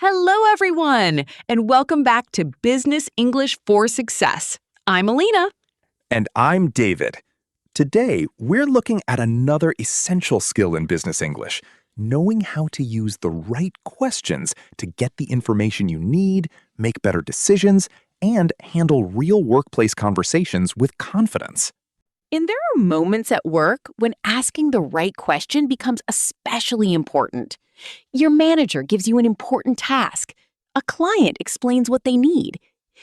Hello, everyone, and welcome back to Business English for Success. I'm Alina. And I'm David. Today, we're looking at another essential skill in business English, knowing how to use the right questions to get the information you need, make better decisions, and handle real workplace conversations with confidence. And there are moments at work when asking the right question becomes especially important. Your manager gives you an important task. A client explains what they need.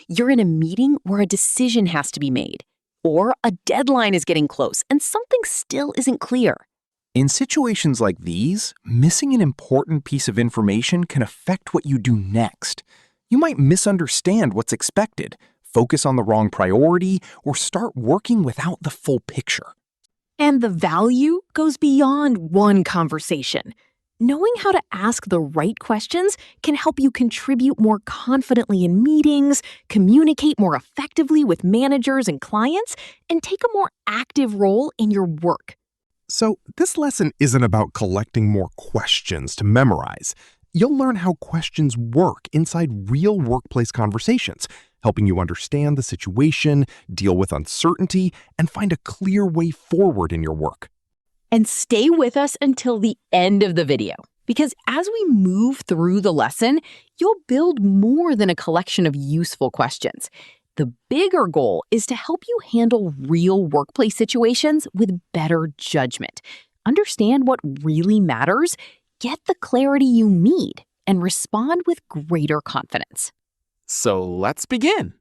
You're in a meeting where a decision has to be made. Or a deadline is getting close and something still isn't clear. In situations like these, missing an important piece of information can affect what you do next. You might misunderstand what's expected, focus on the wrong priority, or start working without the full picture. And the value goes beyond one conversation. Knowing how to ask the right questions can help you contribute more confidently in meetings, communicate more effectively with managers and clients, and take a more active role in your work. So this lesson isn't about collecting more questions to memorize. You'll learn how questions work inside real workplace conversations, helping you understand the situation, deal with uncertainty, and find a clear way forward in your work. And stay with us until the end of the video, because as we move through the lesson, you'll build more than a collection of useful questions. The bigger goal is to help you handle real workplace situations with better judgment. Understand what really matters, get the clarity you need, and respond with greater confidence. So let's begin.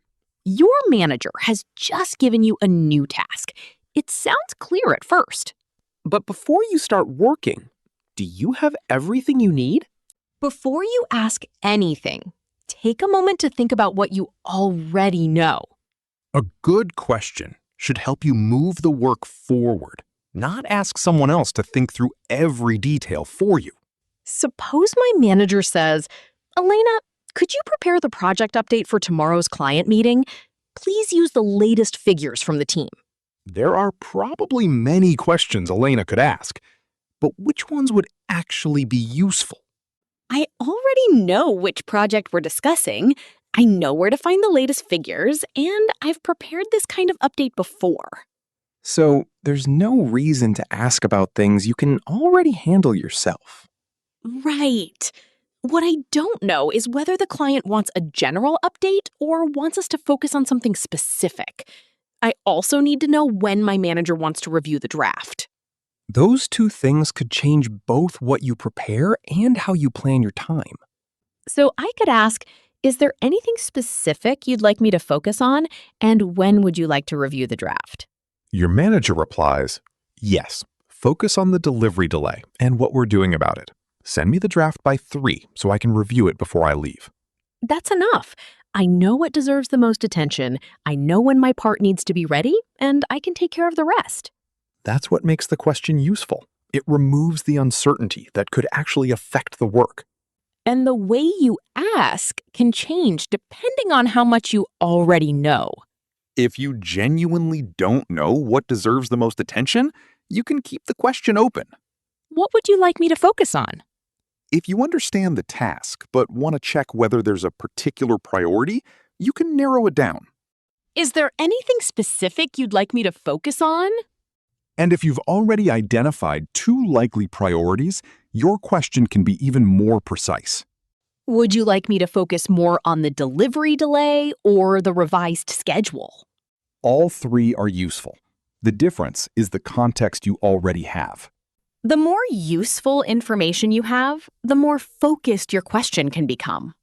Your manager has just given you a new task. It sounds clear at first. But before you start working, do you have everything you need? Before you ask anything, take a moment to think about what you already know. A good question should help you move the work forward, not ask someone else to think through every detail for you. Suppose my manager says, "Elena, could you prepare the project update for tomorrow's client meeting? Please use the latest figures from the team." There are probably many questions Elena could ask, but which ones would actually be useful? I already know which project we're discussing. I know where to find the latest figures, and I've prepared this kind of update before. So there's no reason to ask about things you can already handle yourself. Right. What I don't know is whether the client wants a general update or wants us to focus on something specific. I also need to know when my manager wants to review the draft. Those two things could change both what you prepare and how you plan your time. So I could ask, is there anything specific you'd like me to focus on, and when would you like to review the draft? Your manager replies, "Yes, focus on the delivery delay and what we're doing about it. Send me the draft by 3 so I can review it before I leave." That's enough. I know what deserves the most attention, I know when my part needs to be ready, and I can take care of the rest. That's what makes the question useful. It removes the uncertainty that could actually affect the work. And the way you ask can change depending on how much you already know. If you genuinely don't know what deserves the most attention, you can keep the question open. What would you like me to focus on? If you understand the task but want to check whether there's a particular priority, you can narrow it down. Is there anything specific you'd like me to focus on? And if you've already identified 2 likely priorities, your question can be even more precise. Would you like me to focus more on the delivery delay or the revised schedule? All 3 are useful. The difference is the context you already have. The more useful information you have, the more focused your question can become.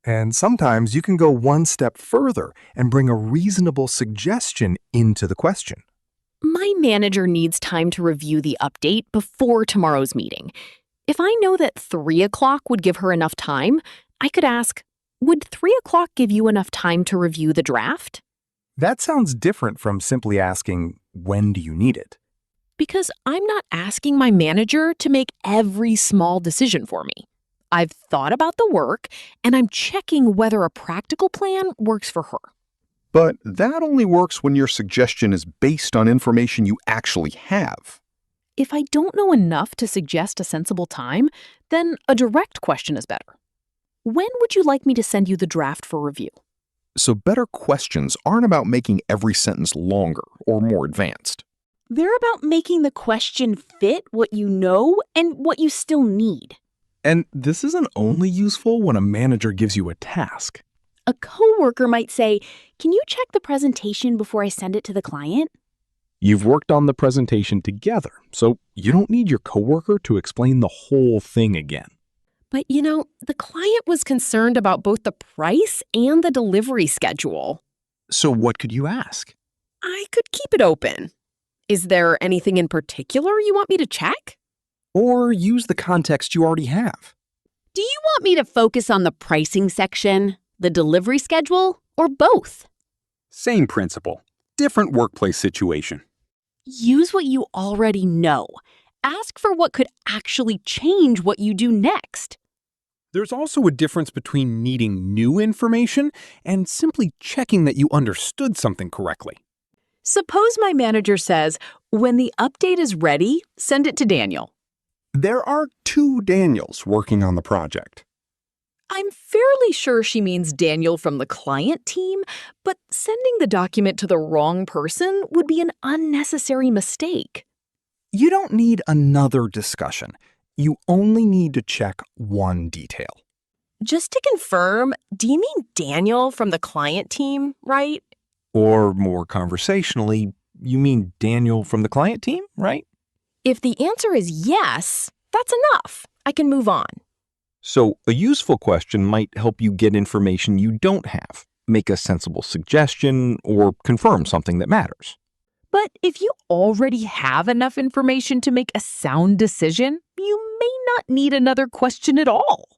And sometimes you can go one step further and bring a reasonable suggestion into the question. My manager needs time to review the update before tomorrow's meeting. If I know that 3 o'clock would give her enough time, I could ask, would 3 o'clock give you enough time to review the draft? That sounds different from simply asking, when do you need it? Because I'm not asking my manager to make every small decision for me. I've thought about the work, and I'm checking whether a practical plan works for her. But that only works when your suggestion is based on information you actually have. If I don't know enough to suggest a sensible time, then a direct question is better. When would you like me to send you the draft for review? So better questions aren't about making every sentence longer or more advanced. They're about making the question fit what you know and what you still need. And this isn't only useful when a manager gives you a task. A coworker might say, "Can you check the presentation before I send it to the client?" You've worked on the presentation together, so you don't need your coworker to explain the whole thing again. But the client was concerned about both the price and the delivery schedule. So what could you ask? I could keep it open. Is there anything in particular you want me to check? Or use the context you already have. Do you want me to focus on the pricing section, the delivery schedule, or both? Same principle, different workplace situation. Use what you already know. Ask for what could actually change what you do next. There's also a difference between needing new information and simply checking that you understood something correctly. Suppose my manager says, "When the update is ready, send it to Daniel." There are 2 Daniels working on the project. I'm fairly sure she means Daniel from the client team, but sending the document to the wrong person would be an unnecessary mistake. You don't need another discussion. You only need to check one detail. Just to confirm, do you mean Daniel from the client team, right? Or more conversationally, you mean Daniel from the client team, right? If the answer is yes, that's enough. I can move on. So a useful question might help you get information you don't have, make a sensible suggestion, or confirm something that matters. But if you already have enough information to make a sound decision, you may not need another question at all.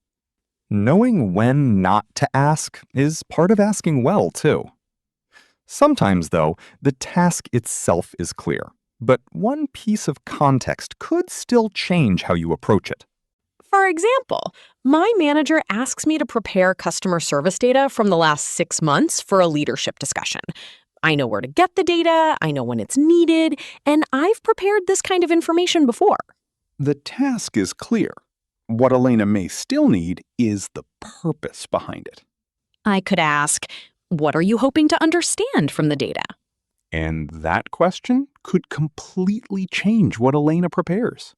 Knowing when not to ask is part of asking well, too. Sometimes, though, the task itself is clear, but one piece of context could still change how you approach it. For example, my manager asks me to prepare customer service data from the last 6 months for a leadership discussion. I know where to get the data, I know when it's needed, and I've prepared this kind of information before. The task is clear. What Elena may still need is the purpose behind it. I could ask, "What are you hoping to understand from the data?" And that question could completely change what Elena prepares.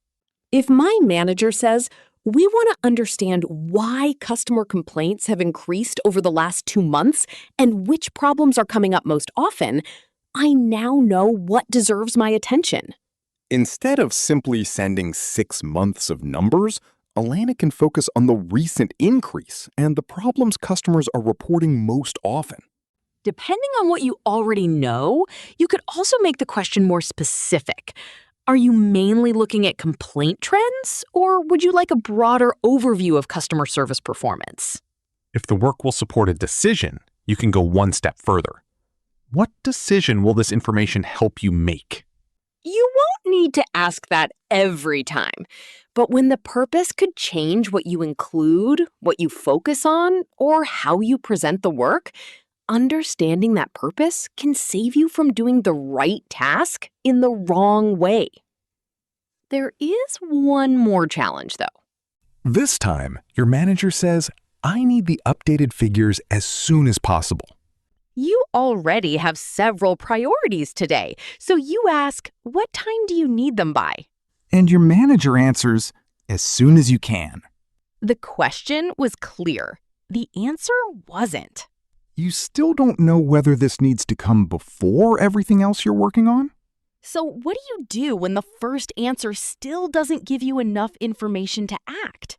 If my manager says, "We want to understand why customer complaints have increased over the last 2 months and which problems are coming up most often," I now know what deserves my attention. Instead of simply sending 6 months of numbers, Elena can focus on the recent increase and the problems customers are reporting most often. Depending on what you already know, you could also make the question more specific. Are you mainly looking at complaint trends, or would you like a broader overview of customer service performance? If the work will support a decision, you can go one step further. What decision will this information help you make? You won't need to ask that every time, but when the purpose could change what you include, what you focus on, or how you present the work, understanding that purpose can save you from doing the right task in the wrong way. There is one more challenge, though. This time, your manager says, "I need the updated figures as soon as possible." You already have several priorities today, so you ask, "What time do you need them by?" And your manager answers, "As soon as you can." The question was clear. The answer wasn't. You still don't know whether this needs to come before everything else you're working on? So what do you do when the first answer still doesn't give you enough information to act?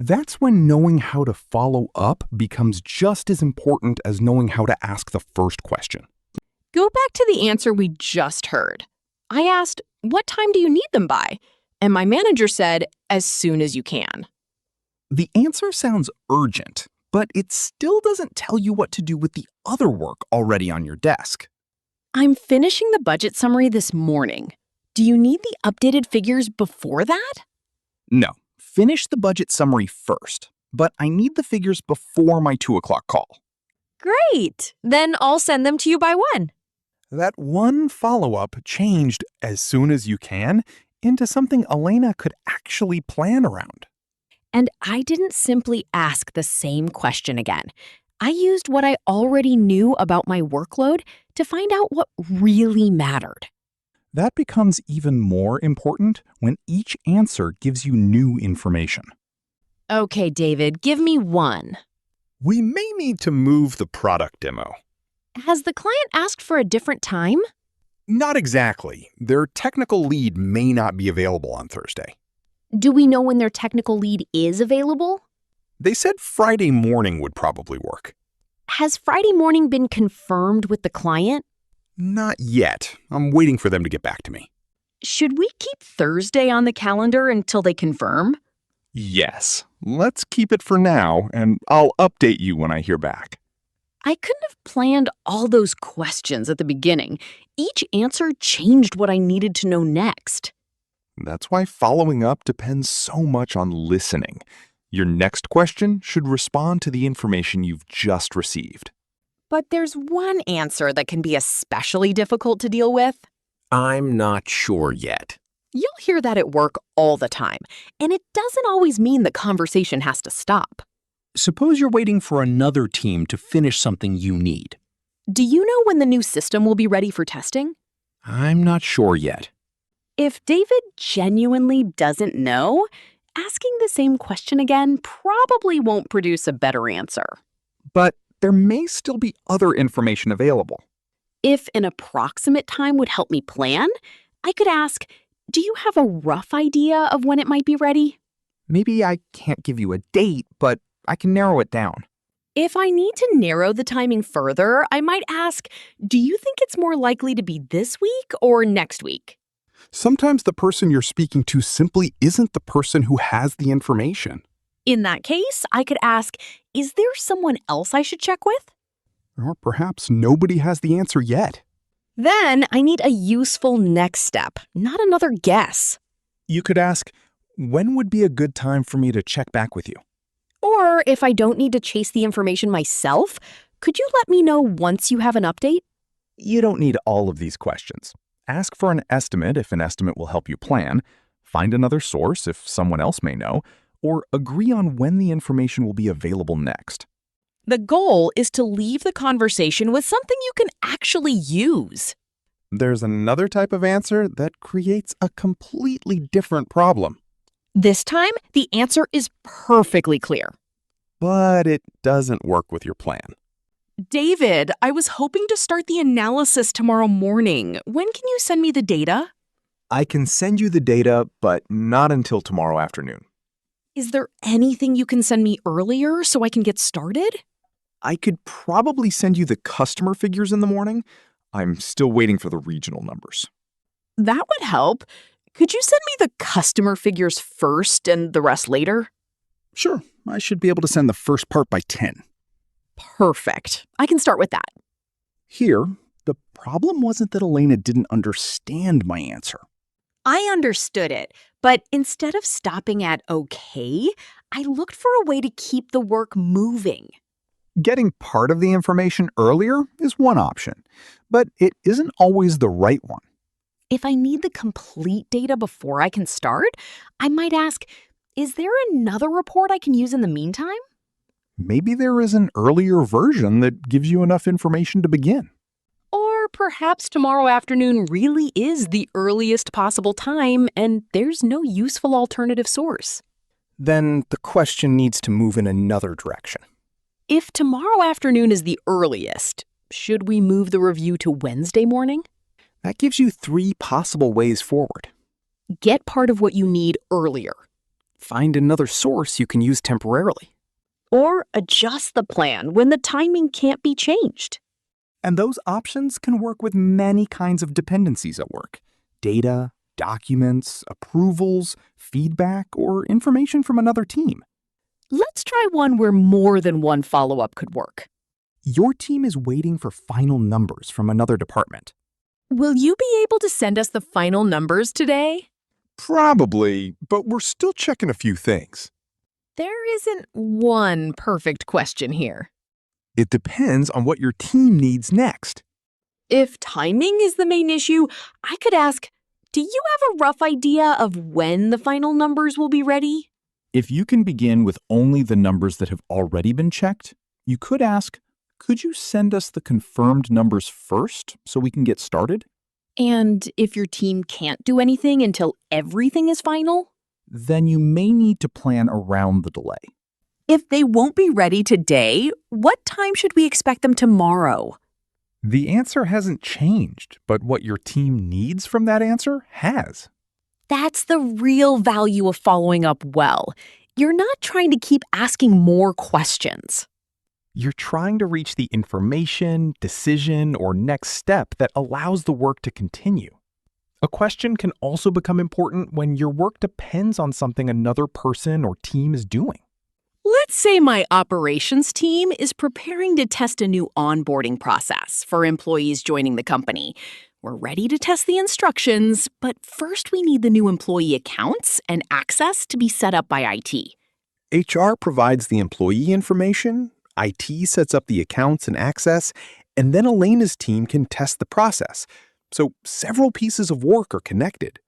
That's when knowing how to follow up becomes just as important as knowing how to ask the first question. Go back to the answer we just heard. I asked, "What time do you need them by?" And my manager said, "As soon as you can." The answer sounds urgent, but it still doesn't tell you what to do with the other work already on your desk. I'm finishing the budget summary this morning. Do you need the updated figures before that? No, finish the budget summary first, but I need the figures before my 2 o'clock call. Great! Then I'll send them to you by when? That one follow-up changed "as soon as you can" into something Elena could actually plan around. And I didn't simply ask the same question again. I used what I already knew about my workload to find out what really mattered. That becomes even more important when each answer gives you new information. Okay, David, give me one. We may need to move the product demo. Has the client asked for a different time? Not exactly. Their technical lead may not be available on Thursday. Do we know when their technical lead is available? They said Friday morning would probably work. Has Friday morning been confirmed with the client? Not yet. I'm waiting for them to get back to me. Should we keep Thursday on the calendar until they confirm? Yes, let's keep it for now, and I'll update you when I hear back. I couldn't have planned all those questions at the beginning. Each answer changed what I needed to know next. That's why following up depends so much on listening. Your next question should respond to the information you've just received. But there's one answer that can be especially difficult to deal with. I'm not sure yet. You'll hear that at work all the time, and it doesn't always mean the conversation has to stop. Suppose you're waiting for another team to finish something you need. Do you know when the new system will be ready for testing? I'm not sure yet. If David genuinely doesn't know, asking the same question again probably won't produce a better answer. But there may still be other information available. If an approximate time would help me plan, I could ask, do you have a rough idea of when it might be ready? Maybe I can't give you a date, but I can narrow it down. If I need to narrow the timing further, I might ask, do you think it's more likely to be this week or next week? Sometimes the person you're speaking to simply isn't the person who has the information. In that case, I could ask, is there someone else I should check with? Or perhaps nobody has the answer yet. Then I need a useful next step, not another guess. You could ask, when would be a good time for me to check back with you? Or if I don't need to chase the information myself, could you let me know once you have an update? You don't need all of these questions. Ask for an estimate if an estimate will help you plan, find another source if someone else may know, or agree on when the information will be available next. The goal is to leave the conversation with something you can actually use. There's another type of answer that creates a completely different problem. This time, the answer is perfectly clear. But it doesn't work with your plan. David, I was hoping to start the analysis tomorrow morning. When can you send me the data? I can send you the data, but not until tomorrow afternoon. Is there anything you can send me earlier so I can get started? I could probably send you the customer figures in the morning. I'm still waiting for the regional numbers. That would help. Could you send me the customer figures first and the rest later? Sure, I should be able to send the first part by 10. Perfect. I can start with that. Here, the problem wasn't that Elena didn't understand my answer. I understood it, but instead of stopping at okay, I looked for a way to keep the work moving. Getting part of the information earlier is one option, but it isn't always the right one. If I need the complete data before I can start, I might ask, is there another report I can use in the meantime? Maybe there is an earlier version that gives you enough information to begin. Or perhaps tomorrow afternoon really is the earliest possible time and there's no useful alternative source. Then the question needs to move in another direction. If tomorrow afternoon is the earliest, should we move the review to Wednesday morning? That gives you 3 possible ways forward. Get part of what you need earlier. Find another source you can use temporarily. Or adjust the plan when the timing can't be changed. And those options can work with many kinds of dependencies at work. Data, documents, approvals, feedback, or information from another team. Let's try one where more than one follow-up could work. Your team is waiting for final numbers from another department. Will you be able to send us the final numbers today? Probably, but we're still checking a few things. There isn't one perfect question here. It depends on what your team needs next. If timing is the main issue, I could ask, do you have a rough idea of when the final numbers will be ready? If you can begin with only the numbers that have already been checked, you could ask, could you send us the confirmed numbers first so we can get started? And if your team can't do anything until everything is final? Then you may need to plan around the delay. If they won't be ready today, what time should we expect them tomorrow? The answer hasn't changed, but what your team needs from that answer has. That's the real value of following up well. You're not trying to keep asking more questions. You're trying to reach the information, decision, or next step that allows the work to continue. A question can also become important when your work depends on something another person or team is doing. Let's say my operations team is preparing to test a new onboarding process for employees joining the company. We're ready to test the instructions, but first we need the new employee accounts and access to be set up by IT. HR provides the employee information, IT sets up the accounts and access, and then Elena's team can test the process. So several pieces of work are connected.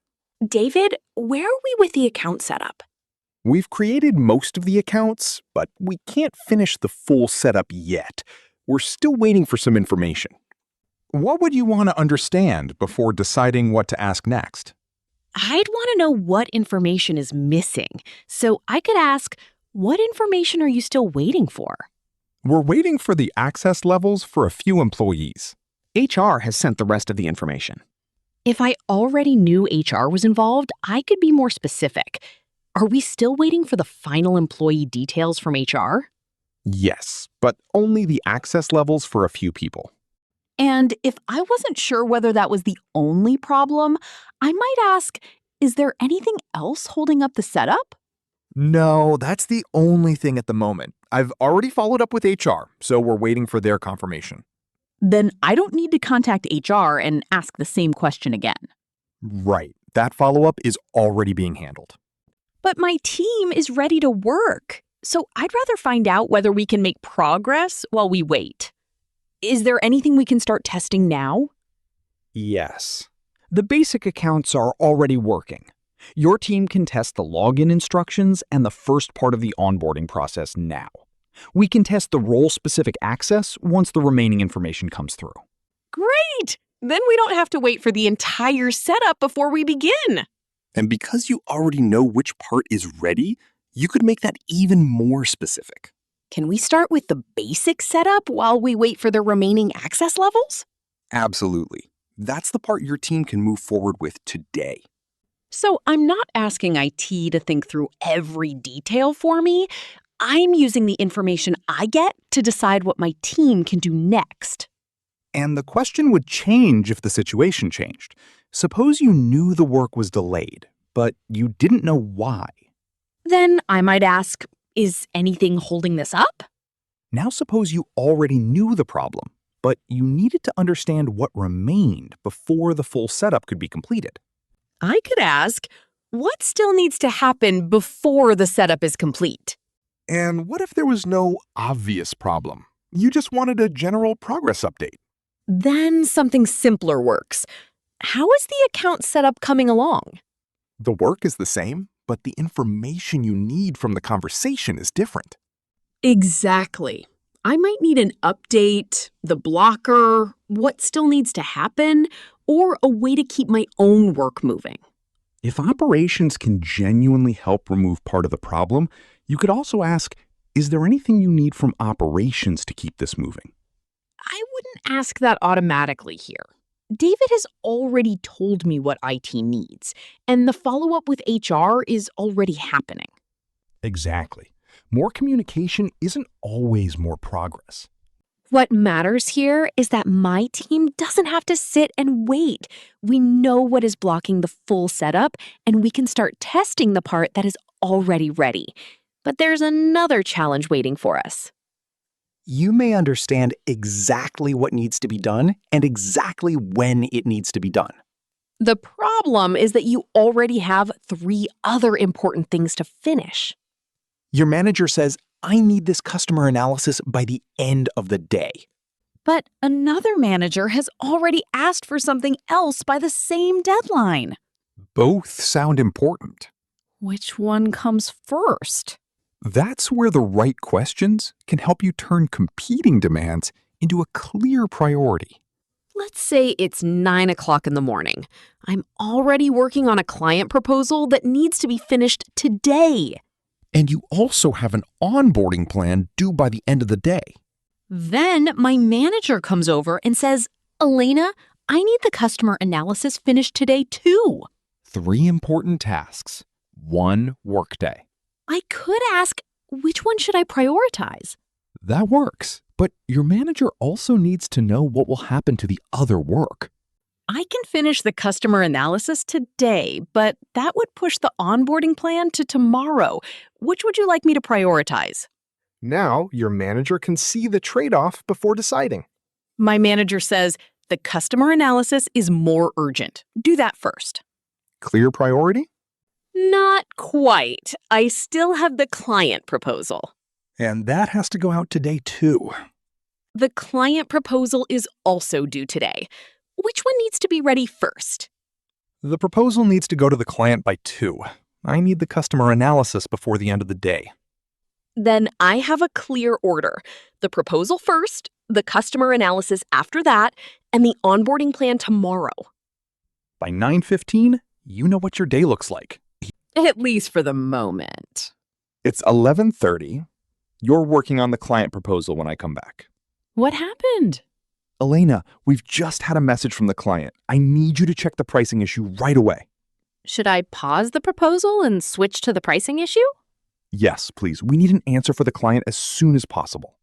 David, where are we with the account setup? We've created most of the accounts, but we can't finish the full setup yet. We're still waiting for some information. What would you want to understand before deciding what to ask next? I'd want to know what information is missing, so I could ask, what information are you still waiting for? We're waiting for the access levels for a few employees. HR has sent the rest of the information. If I already knew HR was involved, I could be more specific. Are we still waiting for the final employee details from HR? Yes, but only the access levels for a few people. And if I wasn't sure whether that was the only problem, I might ask, is there anything else holding up the setup? No, that's the only thing at the moment. I've already followed up with HR, so we're waiting for their confirmation. Then I don't need to contact HR and ask the same question again. Right. That follow-up is already being handled. But my team is ready to work, so I'd rather find out whether we can make progress while we wait. Is there anything we can start testing now? Yes. The basic accounts are already working. Your team can test the login instructions and the first part of the onboarding process now. We can test the role-specific access once the remaining information comes through. Great! Then we don't have to wait for the entire setup before we begin. And because you already know which part is ready, you could make that even more specific. Can we start with the basic setup while we wait for the remaining access levels? Absolutely. That's the part your team can move forward with today. So I'm not asking IT to think through every detail for me. I'm using the information I get to decide what my team can do next. And the question would change if the situation changed. Suppose you knew the work was delayed, but you didn't know why. Then I might ask, is anything holding this up? Now suppose you already knew the problem, but you needed to understand what remained before the full setup could be completed. I could ask, what still needs to happen before the setup is complete? And what if there was no obvious problem? You just wanted a general progress update. Then something simpler works. How is the account setup coming along? The work is the same, but the information you need from the conversation is different. Exactly. I might need an update, the blocker, what still needs to happen, or a way to keep my own work moving. If operations can genuinely help remove part of the problem, you could also ask, is there anything you need from operations to keep this moving? I wouldn't ask that automatically here. David has already told me what IT needs, and the follow-up with HR is already happening. Exactly. More communication isn't always more progress. What matters here is that my team doesn't have to sit and wait. We know what is blocking the full setup, and we can start testing the part that is already ready. But there's another challenge waiting for us. You may understand exactly what needs to be done and exactly when it needs to be done. The problem is that you already have 3 other important things to finish. Your manager says, I need this customer analysis by the end of the day. But another manager has already asked for something else by the same deadline. Both sound important. Which one comes first? That's where the right questions can help you turn competing demands into a clear priority. Let's say it's 9 o'clock in the morning. I'm already working on a client proposal that needs to be finished today. And you also have an onboarding plan due by the end of the day. Then my manager comes over and says, Elena, I need the customer analysis finished today too. 3 important tasks, 1 workday. I could ask, which one should I prioritize? That works, but your manager also needs to know what will happen to the other work. I can finish the customer analysis today, but that would push the onboarding plan to tomorrow. Which would you like me to prioritize? Now, your manager can see the trade-off before deciding. My manager says, the customer analysis is more urgent. Do that first. Clear priority? Not quite. I still have the client proposal. And that has to go out today too. The client proposal is also due today. Which one needs to be ready first? The proposal needs to go to the client by 2. I need the customer analysis before the end of the day. Then I have a clear order. The proposal first, the customer analysis after that, and the onboarding plan tomorrow. By 9:15, you know what your day looks like. At least for the moment. It's 11:30. You're working on the client proposal when I come back. What happened? Elena, we've just had a message from the client. I need you to check the pricing issue right away. Should I pause the proposal and switch to the pricing issue? Yes, please. We need an answer for the client as soon as possible.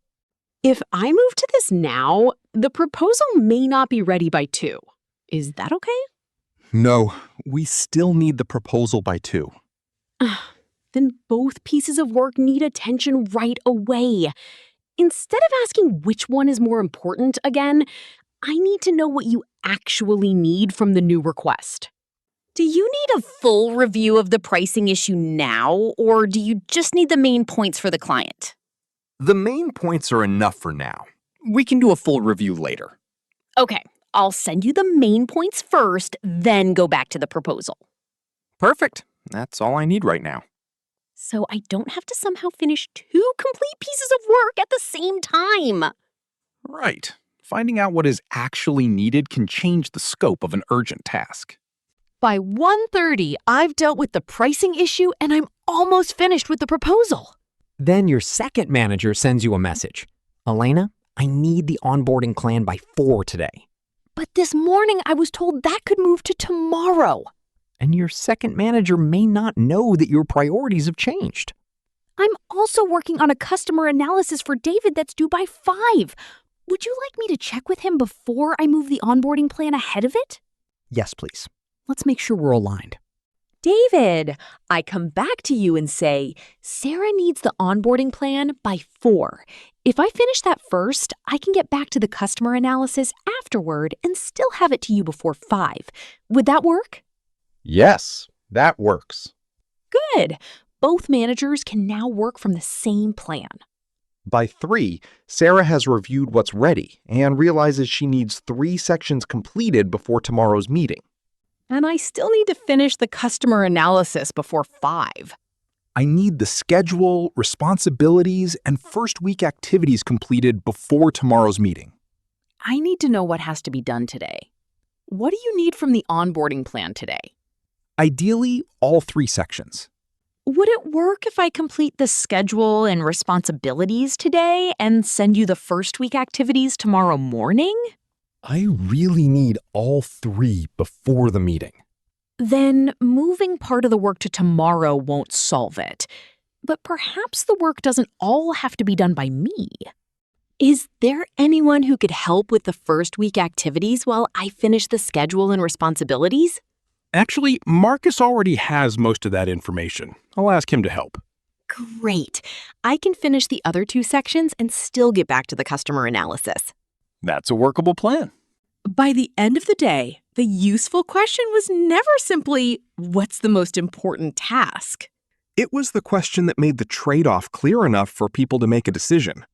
If I move to this now, the proposal may not be ready by 2. Is that okay? No, we still need the proposal by 2. Then both pieces of work need attention right away. Instead of asking which one is more important again, I need to know what you actually need from the new request. Do you need a full review of the pricing issue now, or do you just need the main points for the client? The main points are enough for now. We can do a full review later. Okay, I'll send you the main points first, then go back to the proposal. Perfect. That's all I need right now. So I don't have to somehow finish 2 complete pieces of work at the same time. Right. Finding out what is actually needed can change the scope of an urgent task. By 1:30, I've dealt with the pricing issue and I'm almost finished with the proposal. Then your second manager sends you a message. Elena, I need the onboarding plan by 4 today. But this morning I was told that could move to tomorrow. And your second manager may not know that your priorities have changed. I'm also working on a customer analysis for David that's due by 5. Would you like me to check with him before I move the onboarding plan ahead of it? Yes, please. Let's make sure we're aligned. David, I come back to you and say, Sarah needs the onboarding plan by 4. If I finish that first, I can get back to the customer analysis afterward and still have it to you before 5. Would that work? Yes, that works. Good. Both managers can now work from the same plan. By 3, Sarah has reviewed what's ready and realizes she needs 3 sections completed before tomorrow's meeting. And I still need to finish the customer analysis before 5. I need the schedule, responsibilities, and first week activities completed before tomorrow's meeting. I need to know what has to be done today. What do you need from the onboarding plan today? Ideally, all 3 sections. Would it work if I complete the schedule and responsibilities today and send you the first week activities tomorrow morning? I really need all 3 before the meeting. Then moving part of the work to tomorrow won't solve it. But perhaps the work doesn't all have to be done by me. Is there anyone who could help with the first week activities while I finish the schedule and responsibilities? Actually, Marcus already has most of that information. I'll ask him to help. Great. I can finish the other 2 sections and still get back to the customer analysis. That's a workable plan. By the end of the day, the useful question was never simply, what's the most important task? It was the question that made the trade-off clear enough for people to make a decision.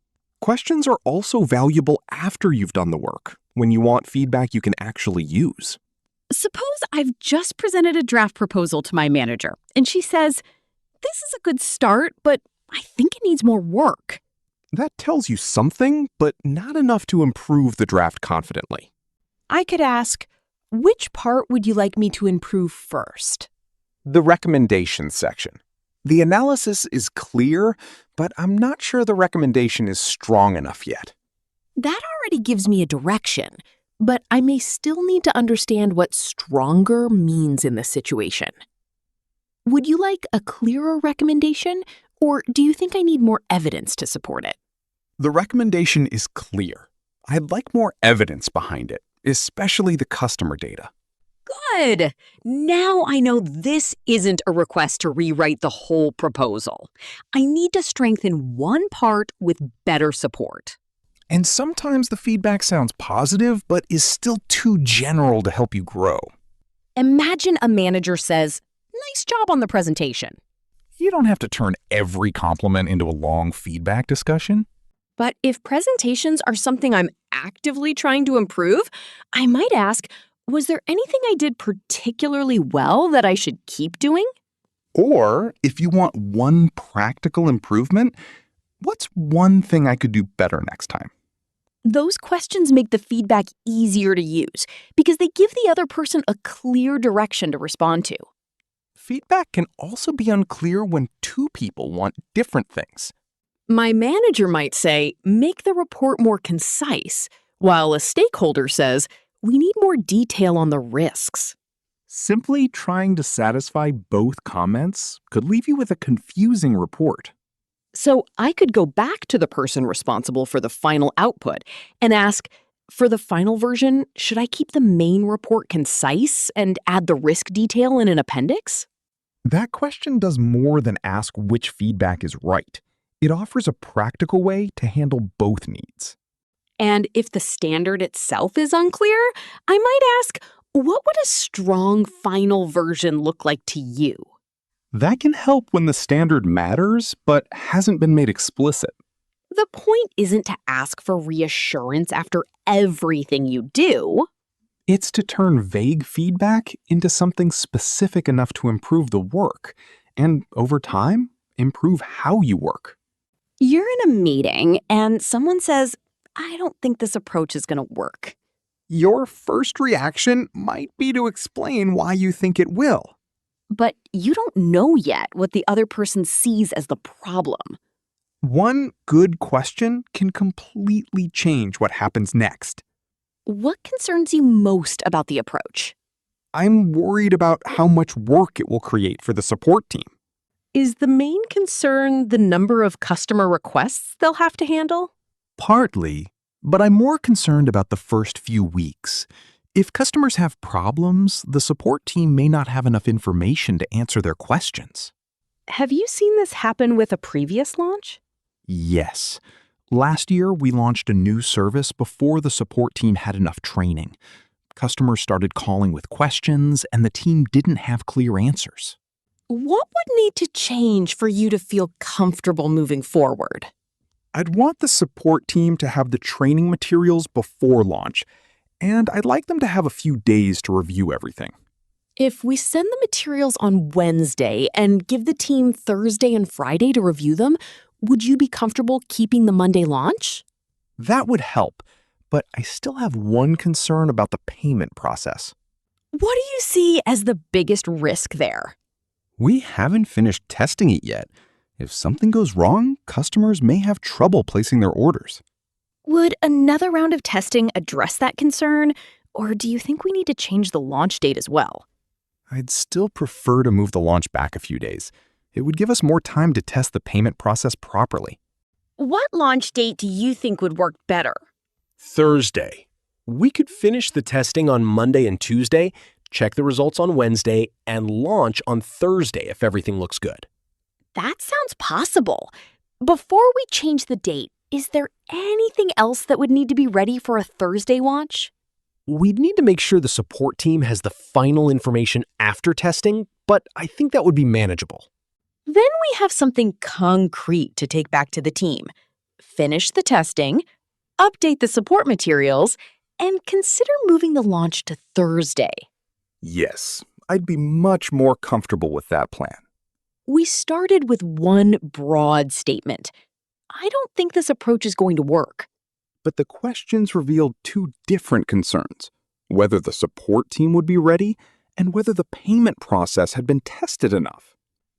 Questions are also valuable after you've done the work, when you want feedback you can actually use. Suppose I've just presented a draft proposal to my manager, and she says, This is a good start, but I think it needs more work. That tells you something, but not enough to improve the draft confidently. I could ask, which part would you like me to improve first? The recommendations section. The analysis is clear, but I'm not sure the recommendation is strong enough yet. That already gives me a direction, but I may still need to understand what stronger means in this situation. Would you like a clearer recommendation, or do you think I need more evidence to support it? The recommendation is clear. I'd like more evidence behind it, especially the customer data. Good. Now I know this isn't a request to rewrite the whole proposal. I need to strengthen one part with better support. And sometimes the feedback sounds positive, but is still too general to help you grow. Imagine a manager says, "Nice job on the presentation." You don't have to turn every compliment into a long feedback discussion. But if presentations are something I'm actively trying to improve, I might ask, was there anything I did particularly well that I should keep doing? Or if you want one practical improvement, what's one thing I could do better next time? Those questions make the feedback easier to use because they give the other person a clear direction to respond to. Feedback can also be unclear when two people want different things. My manager might say, make the report more concise, while a stakeholder says, we need more detail on the risks. Simply trying to satisfy both comments could leave you with a confusing report. So I could go back to the person responsible for the final output and ask, for the final version, should I keep the main report concise and add the risk detail in an appendix? That question does more than ask which feedback is right. It offers a practical way to handle both needs. And if the standard itself is unclear, I might ask, what would a strong final version look like to you? That can help when the standard matters, but hasn't been made explicit. The point isn't to ask for reassurance after everything you do. It's to turn vague feedback into something specific enough to improve the work, and over time, improve how you work. You're in a meeting and someone says, I don't think this approach is going to work. Your first reaction might be to explain why you think it will. But you don't know yet what the other person sees as the problem. One good question can completely change what happens next. What concerns you most about the approach? I'm worried about how much work it will create for the support team. Is the main concern the number of customer requests they'll have to handle? Partly, but I'm more concerned about the first few weeks. If customers have problems, the support team may not have enough information to answer their questions. Have you seen this happen with a previous launch? Yes. Last year, we launched a new service before the support team had enough training. Customers started calling with questions, and the team didn't have clear answers. What would need to change for you to feel comfortable moving forward? I'd want the support team to have the training materials before launch, and I'd like them to have a few days to review everything. If we send the materials on Wednesday and give the team Thursday and Friday to review them, would you be comfortable keeping the Monday launch? That would help, but I still have one concern about the payment process. What do you see as the biggest risk there? We haven't finished testing it yet. If something goes wrong, customers may have trouble placing their orders. Would another round of testing address that concern, or do you think we need to change the launch date as well? I'd still prefer to move the launch back a few days. It would give us more time to test the payment process properly. What launch date do you think would work better? Thursday. We could finish the testing on Monday and Tuesday, check the results on Wednesday, and launch on Thursday if everything looks good. That sounds possible. Before we change the date, is there anything else that would need to be ready for a Thursday launch? We'd need to make sure the support team has the final information after testing, but I think that would be manageable. Then we have something concrete to take back to the team. Finish the testing, update the support materials, and consider moving the launch to Thursday. Yes, I'd be much more comfortable with that plan. We started with one broad statement. I don't think this approach is going to work. But the questions revealed two different concerns: whether the support team would be ready and whether the payment process had been tested enough.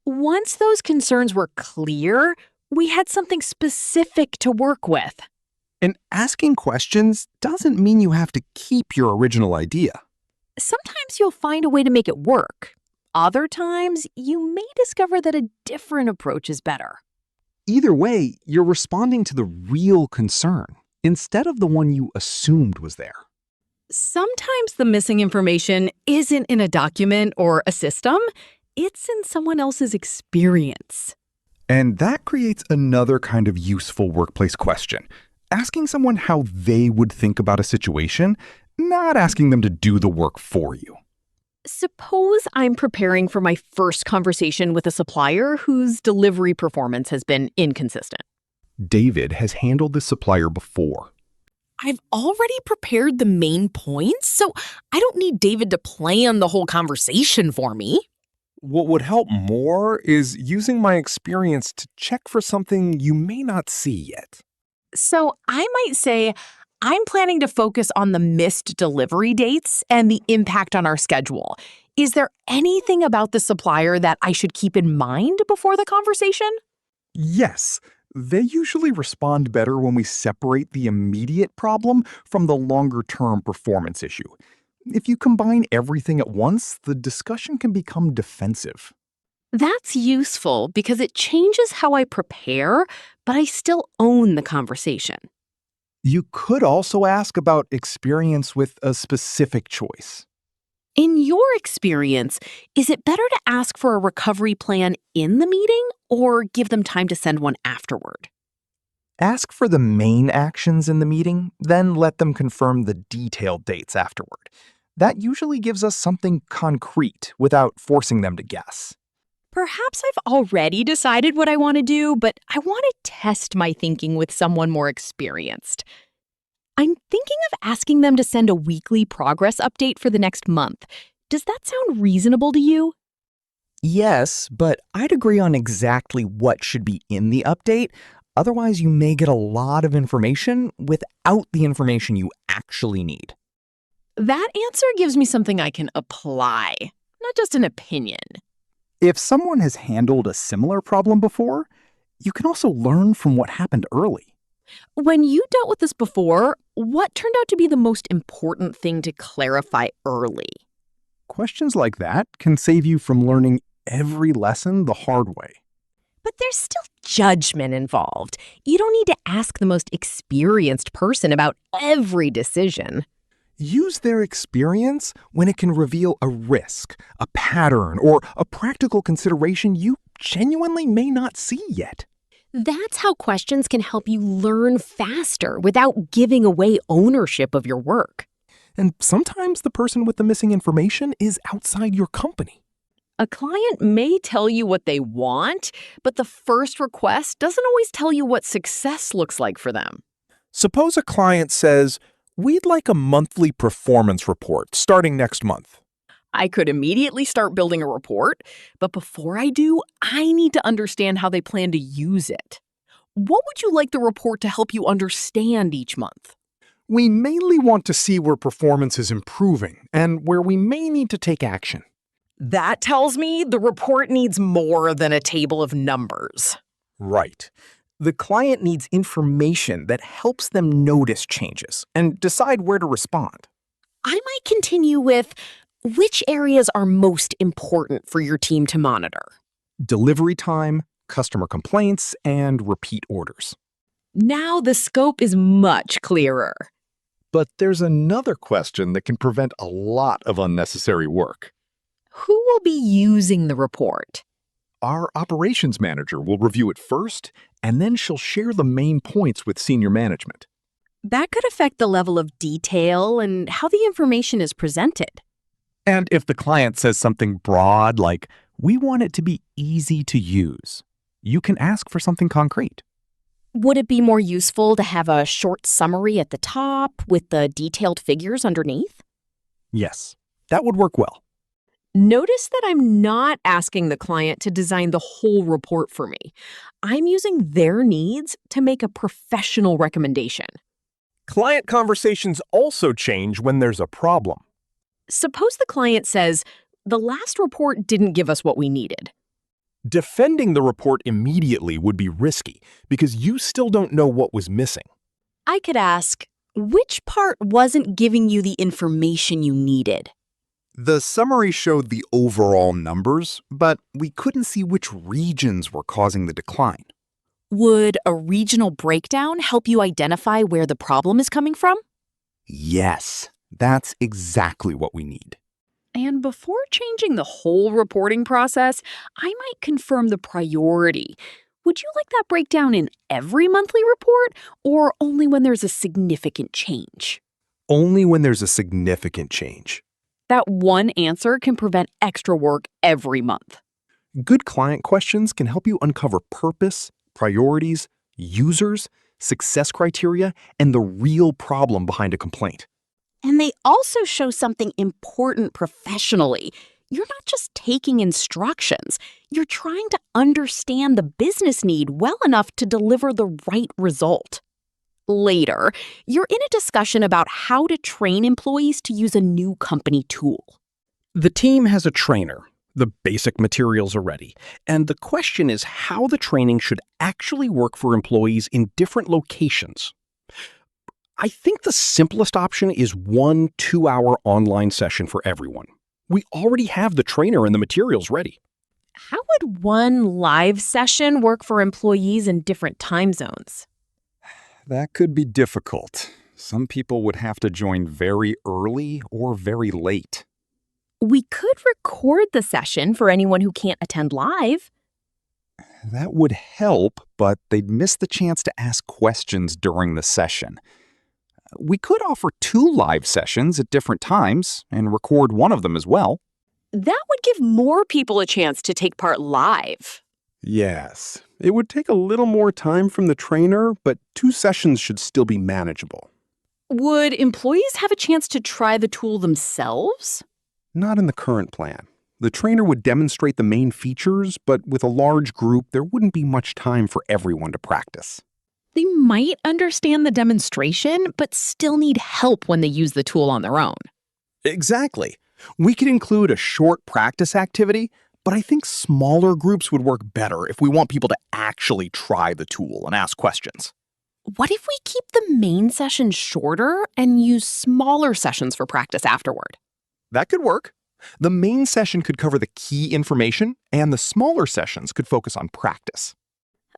Once those concerns were clear, we had something specific to work with. And asking questions doesn't mean you have to keep your original idea. Sometimes you'll find a way to make it work. Other times, you may discover that a different approach is better. Either way, you're responding to the real concern instead of the one you assumed was there. Sometimes the missing information isn't in a document or a system, it's in someone else's experience. And that creates another kind of useful workplace question. Asking someone how they would think about a situation, not asking them to do the work for you. Suppose I'm preparing for my first conversation with a supplier whose delivery performance has been inconsistent. David has handled this supplier before. I've already prepared the main points, so I don't need David to plan the whole conversation for me. What would help more is using my experience to check for something you may not see yet. So I might say, I'm planning to focus on the missed delivery dates and the impact on our schedule. Is there anything about the supplier that I should keep in mind before the conversation? Yes, they usually respond better when we separate the immediate problem from the longer-term performance issue. If you combine everything at once, the discussion can become defensive. That's useful because it changes how I prepare, but I still own the conversation. You could also ask about experience with a specific choice. In your experience, is it better to ask for a recovery plan in the meeting or give them time to send one afterward? Ask for the main actions in the meeting, then let them confirm the detailed dates afterward. That usually gives us something concrete without forcing them to guess. Perhaps I've already decided what I want to do, but I want to test my thinking with someone more experienced. I'm thinking of asking them to send a weekly progress update for the next month. Does that sound reasonable to you? Yes, but I'd agree on exactly what should be in the update. Otherwise, you may get a lot of information without the information you actually need. That answer gives me something I can apply, not just an opinion. If someone has handled a similar problem before, you can also learn from what happened early. When you dealt with this before, what turned out to be the most important thing to clarify early? Questions like that can save you from learning every lesson the hard way. But there's still judgment involved. You don't need to ask the most experienced person about every decision. Use their experience when it can reveal a risk, a pattern, or a practical consideration you genuinely may not see yet. That's how questions can help you learn faster without giving away ownership of your work. And sometimes the person with the missing information is outside your company. A client may tell you what they want, but the first request doesn't always tell you what success looks like for them. Suppose a client says, "We'd like a monthly performance report starting next month." I could immediately start building a report, but before I do, I need to understand how they plan to use it. What would you like the report to help you understand each month? We mainly want to see where performance is improving and where we may need to take action. That tells me the report needs more than a table of numbers. Right. The client needs information that helps them notice changes and decide where to respond. I might continue with, which areas are most important for your team to monitor? Delivery time, customer complaints, and repeat orders. Now the scope is much clearer. But there's another question that can prevent a lot of unnecessary work. Who will be using the report? Our operations manager will review it first, and then she'll share the main points with senior management. That could affect the level of detail and how the information is presented. And if the client says something broad like, "We want it to be easy to use," you can ask for something concrete. Would it be more useful to have a short summary at the top with the detailed figures underneath? Yes, that would work well. Notice that I'm not asking the client to design the whole report for me. I'm using their needs to make a professional recommendation. Client conversations also change when there's a problem. Suppose the client says, "The last report didn't give us what we needed." Defending the report immediately would be risky because you still don't know what was missing. I could ask, which part wasn't giving you the information you needed? The summary showed the overall numbers, but we couldn't see which regions were causing the decline. Would a regional breakdown help you identify where the problem is coming from? Yes, that's exactly what we need. And before changing the whole reporting process, I might confirm the priority. Would you like that breakdown in every monthly report or only when there's a significant change? Only when there's a significant change. That one answer can prevent extra work every month. Good client questions can help you uncover purpose, priorities, users, success criteria, and the real problem behind a complaint. And they also show something important professionally. You're not just taking instructions. You're trying to understand the business need well enough to deliver the right result. Later, you're in a discussion about how to train employees to use a new company tool. The team has a trainer. The basic materials are ready. And the question is how the training should actually work for employees in different locations. I think the simplest option is 1 2-hour online session for everyone. We already have the trainer and the materials ready. How would one live session work for employees in different time zones? That could be difficult. Some people would have to join very early or very late. We could record the session for anyone who can't attend live. That would help, but they'd miss the chance to ask questions during the session. We could offer 2 live sessions at different times and record one of them as well. That would give more people a chance to take part live. Yes, it would take a little more time from the trainer, but 2 sessions should still be manageable. Would employees have a chance to try the tool themselves? Not in the current plan. The trainer would demonstrate the main features, but with a large group, there wouldn't be much time for everyone to practice. They might understand the demonstration, but still need help when they use the tool on their own. Exactly. We could include a short practice activity, but I think smaller groups would work better if we want people to actually try the tool and ask questions. What if we keep the main session shorter and use smaller sessions for practice afterward? That could work. The main session could cover the key information, and the smaller sessions could focus on practice.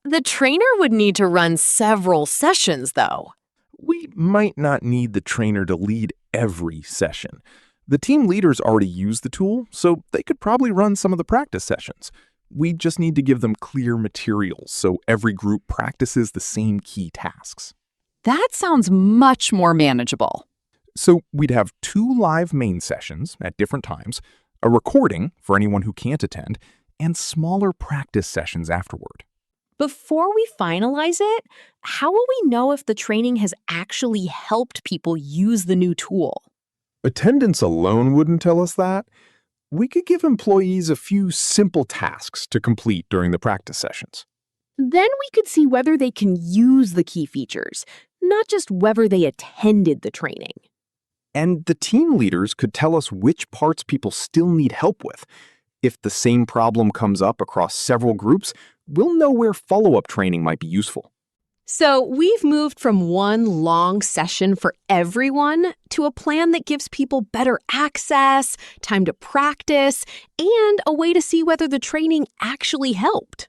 The trainer would need to run several sessions, though. We might not need the trainer to lead every session. The team leaders already use the tool, so they could probably run some of the practice sessions. We just need to give them clear materials so every group practices the same key tasks. That sounds much more manageable. So we'd have 2 live main sessions at different times, a recording for anyone who can't attend, and smaller practice sessions afterward. Before we finalize it, how will we know if the training has actually helped people use the new tool? Attendance alone wouldn't tell us that. We could give employees a few simple tasks to complete during the practice sessions. Then we could see whether they can use the key features, not just whether they attended the training. And the team leaders could tell us which parts people still need help with. If the same problem comes up across several groups, we'll know where follow-up training might be useful. So we've moved from one long session for everyone to a plan that gives people better access, time to practice, and a way to see whether the training actually helped.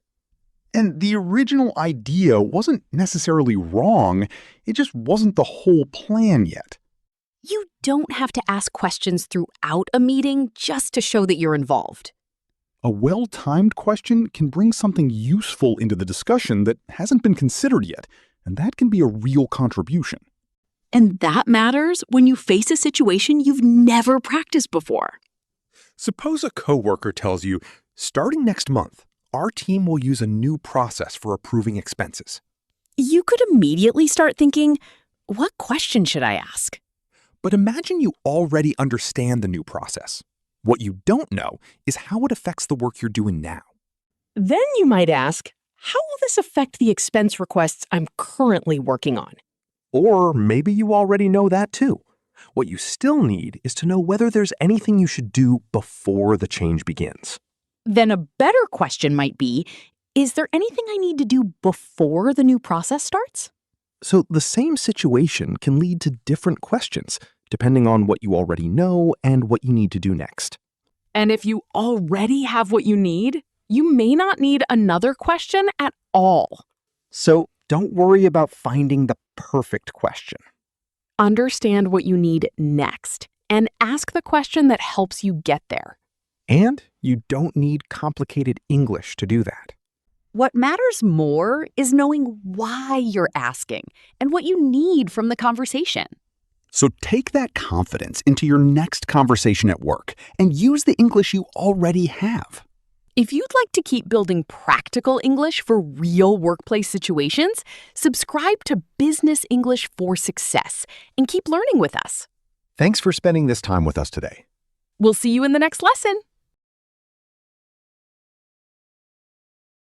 And the original idea wasn't necessarily wrong, it just wasn't the whole plan yet. You don't have to ask questions throughout a meeting just to show that you're involved. A well-timed question can bring something useful into the discussion that hasn't been considered yet, and that can be a real contribution. And that matters when you face a situation you've never practiced before. Suppose a coworker tells you, starting next month, our team will use a new process for approving expenses. You could immediately start thinking, what question should I ask? But imagine you already understand the new process. What you don't know is how it affects the work you're doing now. Then you might ask, how will this affect the expense requests I'm currently working on? Or maybe you already know that too. What you still need is to know whether there's anything you should do before the change begins. Then a better question might be, is there anything I need to do before the new process starts? So the same situation can lead to different questions, depending on what you already know and what you need to do next. And if you already have what you need, you may not need another question at all. So don't worry about finding the perfect question. Understand what you need next and ask the question that helps you get there. And you don't need complicated English to do that. What matters more is knowing why you're asking and what you need from the conversation. So take that confidence into your next conversation at work and use the English you already have. If you'd like to keep building practical English for real workplace situations, subscribe to Business English for Success and keep learning with us. Thanks for spending this time with us today. We'll see you in the next lesson.